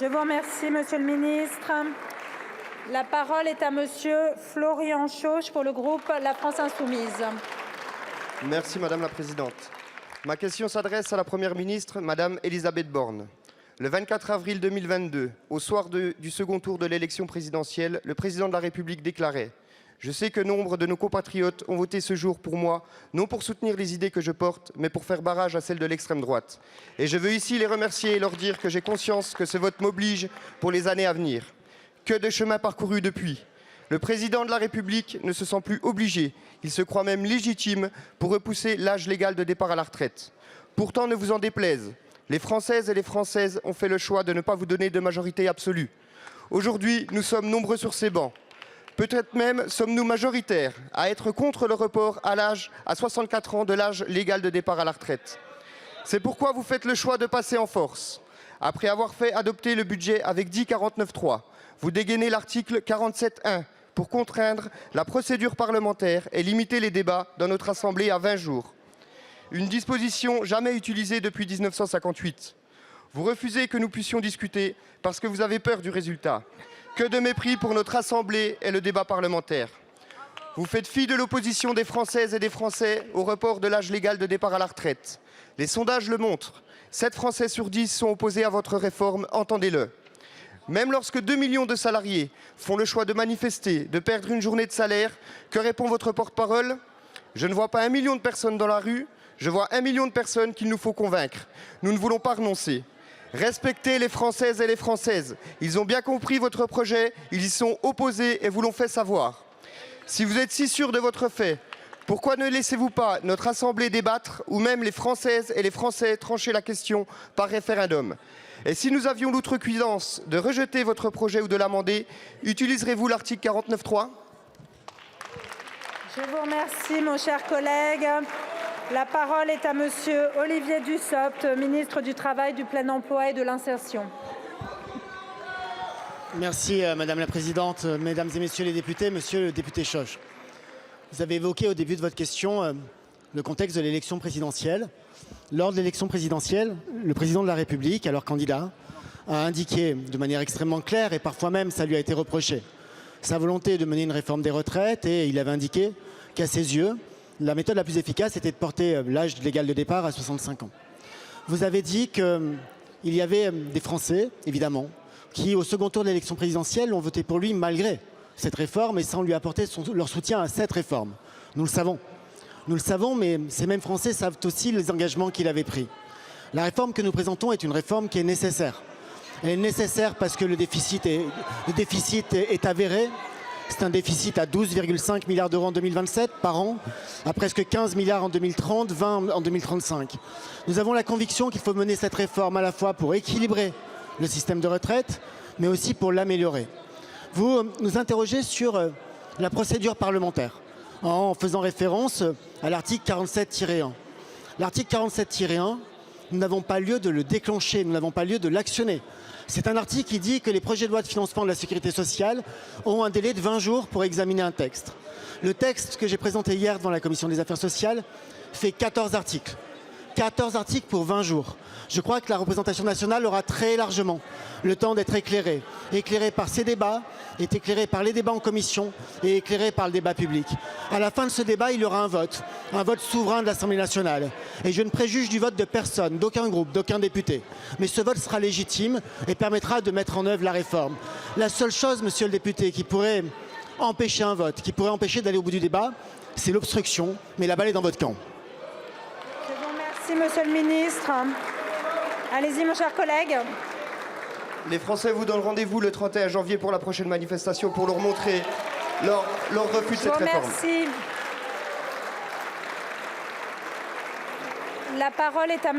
Je vous remercie, Monsieur le ministre. La parole est à Monsieur Florian Chauche pour le groupe La France Insoumise. Merci Madame la Présidente. Ma question s'adresse à la Première ministre, Madame Elisabeth Borne. Le 24 avril 2022, au soir du second tour de l'élection présidentielle, le président de la République déclarait « Je sais que nombre de nos compatriotes ont voté ce jour pour moi, non pour soutenir les idées que je porte, mais pour faire barrage à celles de l'extrême droite. Et je veux ici les remercier et leur dire que j'ai conscience que ce vote m'oblige pour les années à venir. Que de chemin parcouru depuis. Le président de la République ne se sent plus obligé, il se croit même légitime pour repousser l'âge légal de départ à la retraite. Pourtant, ne vous en déplaise, les Françaises et les Françaises ont fait le choix de ne pas vous donner de majorité absolue. Aujourd'hui, nous sommes nombreux sur ces bancs. Peut-être même sommes-nous majoritaires à être contre le report à 64 ans de l'âge légal de départ à la retraite. C'est pourquoi vous faites le choix de passer en force. Après avoir fait adopter le budget avec 10-49-3, vous dégainez l'article 47.1 pour contraindre la procédure parlementaire et limiter les débats dans notre Assemblée à 20 jours. Une disposition jamais utilisée depuis 1958. Vous refusez que nous puissions discuter parce que vous avez peur du résultat. Que de mépris pour notre Assemblée et le débat parlementaire. Vous faites fi de l'opposition des Françaises et des Français au report de l'âge légal de départ à la retraite. Les sondages le montrent. 7 Français sur 10 sont opposés à votre réforme, entendez-le. Même lorsque 2 millions de salariés font le choix de manifester, de perdre une journée de salaire, que répond votre porte-parole? Je ne vois pas 1 million de personnes dans la rue, je vois 1 million de personnes qu'il nous faut convaincre. Nous ne voulons pas renoncer. Respectez les Françaises et les Françaises. Ils ont bien compris votre projet, ils y sont opposés et vous l'ont fait savoir. Si vous êtes si sûr de votre fait, pourquoi ne laissez-vous pas notre Assemblée débattre ou même les Françaises et les Français trancher la question par référendum? Et si nous avions l'outrecuidance de rejeter votre projet ou de l'amender, utiliserez-vous l'article 49.3? Je vous remercie, mon cher collègue. La parole est à Monsieur Olivier Dussopt, ministre du Travail, du Plein Emploi et de l'Insertion. Merci Madame la Présidente, Mesdames et Messieurs les députés, Monsieur le député Chauche. Vous avez évoqué au début de votre question le contexte de l'élection présidentielle. Lors de l'élection présidentielle, le président de la République, alors candidat, a indiqué de manière extrêmement claire, et parfois même ça lui a été reproché, sa volonté de mener une réforme des retraites, et il avait indiqué qu'à ses yeux, la méthode la plus efficace était de porter l'âge légal de départ à 65 ans. Vous avez dit qu'il y avait des Français, évidemment, qui au second tour de l'élection présidentielle ont voté pour lui malgré cette réforme et sans lui apporter leur soutien à cette réforme. Nous le savons. Nous le savons, mais ces mêmes Français savent aussi les engagements qu'il avait pris. La réforme que nous présentons est une réforme qui est nécessaire. Elle est nécessaire parce que le déficit est avéré. C'est un déficit à 12,5 milliards d'euros en 2027 par an, à presque 15 milliards en 2030, 20 en 2035. Nous avons la conviction qu'il faut mener cette réforme à la fois pour équilibrer le système de retraite, mais aussi pour l'améliorer. Vous nous interrogez sur la procédure parlementaire, en faisant référence à l'article 47-1. L'article 47-1, nous n'avons pas lieu de le déclencher, nous n'avons pas lieu de l'actionner. C'est un article qui dit que les projets de loi de financement de la sécurité sociale ont un délai de 20 jours pour examiner un texte. Le texte que j'ai présenté hier devant la commission des affaires sociales fait 14 articles. 14 articles pour 20 jours. Je crois que la représentation nationale aura très largement le temps d'être éclairée. Éclairée par ces débats, est éclairée par les débats en commission et éclairée par le débat public. À la fin de ce débat, il y aura un vote souverain de l'Assemblée nationale. Et je ne préjuge du vote de personne, d'aucun groupe, d'aucun député. Mais ce vote sera légitime et permettra de mettre en œuvre la réforme. La seule chose, monsieur le député, qui pourrait empêcher un vote, qui pourrait empêcher d'aller au bout du débat, c'est l'obstruction. Mais la balle est dans votre camp. Je vous remercie, Monsieur le ministre. Allez-y, mon cher collègue. Les Français vous donnent rendez-vous le 31 janvier pour la prochaine manifestation pour leur montrer leur refus de cette réforme. Merci. La parole est à